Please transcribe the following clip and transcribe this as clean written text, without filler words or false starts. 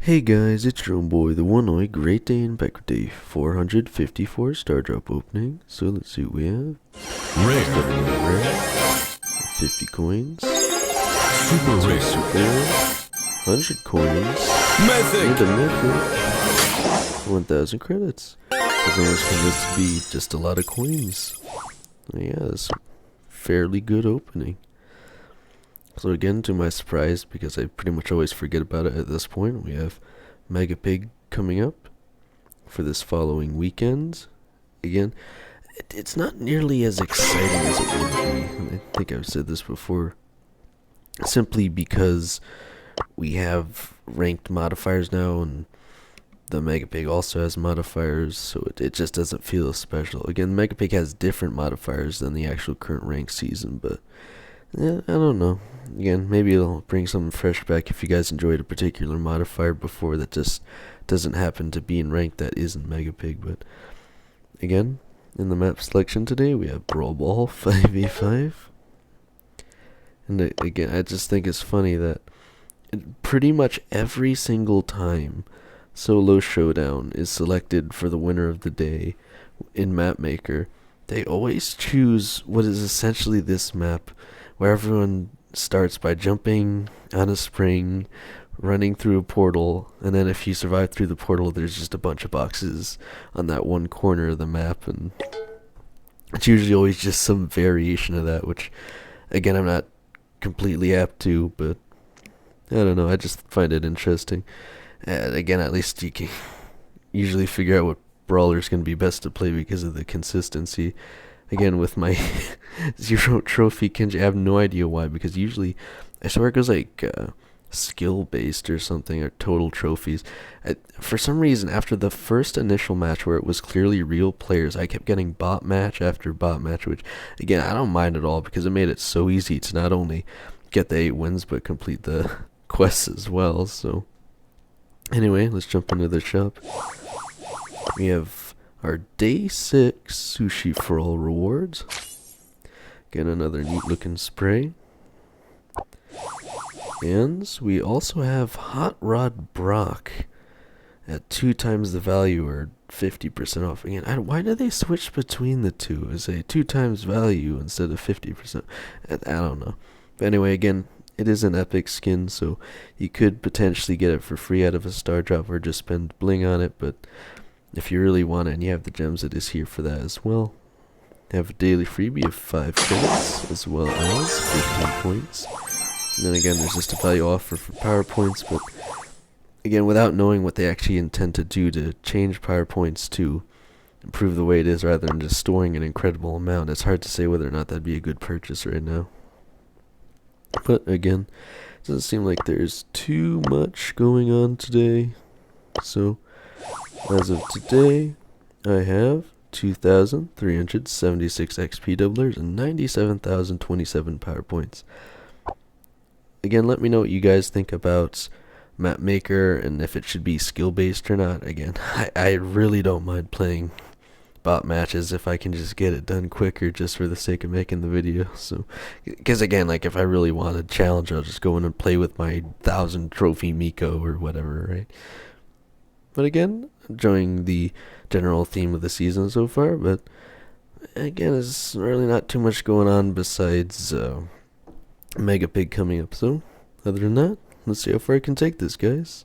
Hey guys, it's your own boy, the one eye, great day in Becker Day, 454 star drop opening. So let's see what we have. Rare, Starting with rare, 50 coins, super two rare, super rare, 100 coins, and mythic, a mythic, 1000 credits. It's almost convinced to be just a lot of coins. Yeah, it's a fairly good opening. So again, to my surprise, because I pretty much always forget about it at this point, we have Mega Pig coming up for this following weekend. Again, it's not nearly as exciting as it would be. I think I've said this before. Simply because we have ranked modifiers now, and the Mega Pig also has modifiers, so it just doesn't feel as special. Again, Mega Pig has different modifiers than the actual current ranked season, but yeah, I don't know. Again, maybe it'll bring something fresh back if you guys enjoyed a particular modifier before that just doesn't happen to be in rank that isn't Mega Pig. But again, in the map selection today, we have Brawl Ball 5v5. And again, I just think it's funny that pretty much every single time Solo Showdown is selected for the winner of the day in Map Maker, they always choose what is essentially this map, where everyone starts by jumping on a spring, running through a portal, and then if you survive through the portal, there's just a bunch of boxes on that one corner of the map, and it's usually always just some variation of that, which, again, I'm not completely apt to, but I don't know, I just find it interesting. And again, at least you can usually figure out what brawler's going to be best to play because of the consistency. Again, with my 0 trophy Kenji, I have no idea why, because usually, I swear it goes like skill-based or something, or total trophies. For some reason, after the first initial match where it was clearly real players, I kept getting bot match after bot match, which, again, I don't mind at all, because it made it so easy to not only get the 8 wins, but complete the quests as well, so. Anyway, let's jump into the shop. We have our day 6 sushi for all rewards. Again, another neat looking spray. And we also have Hot Rod Brock at 2 times the value, or 50% off. Again, why do they switch between the two? Is a 2 times value instead of 50%? I don't know. But anyway, again, it is an epic skin, so you could potentially get it for free out of a star drop or just spend bling on it, but if you really want it and you have the gems, it is here for that as well. Have a daily freebie of 5 credits, as well as 15 points. And then again, there's just a value offer for power points, but again, without knowing what they actually intend to do to change power points to improve the way it is rather than just storing an incredible amount, it's hard to say whether or not that'd be a good purchase right now. But again, it doesn't seem like there's too much going on today. So, as of today, I have 2,376 XP doublers and 97,027 power points. Again, let me know what you guys think about Map Maker and if it should be skill based or not. Again, I really don't mind playing bot matches if I can just get it done quicker just for the sake of making the video. So, because again, like if I really want a challenge, I'll just go in and play with my 1000 trophy Miko or whatever, right? But again, enjoying the general theme of the season so far, but again, there's really not too much going on besides Mega Pig coming up. So, other than that, let's see how far I can take this, guys.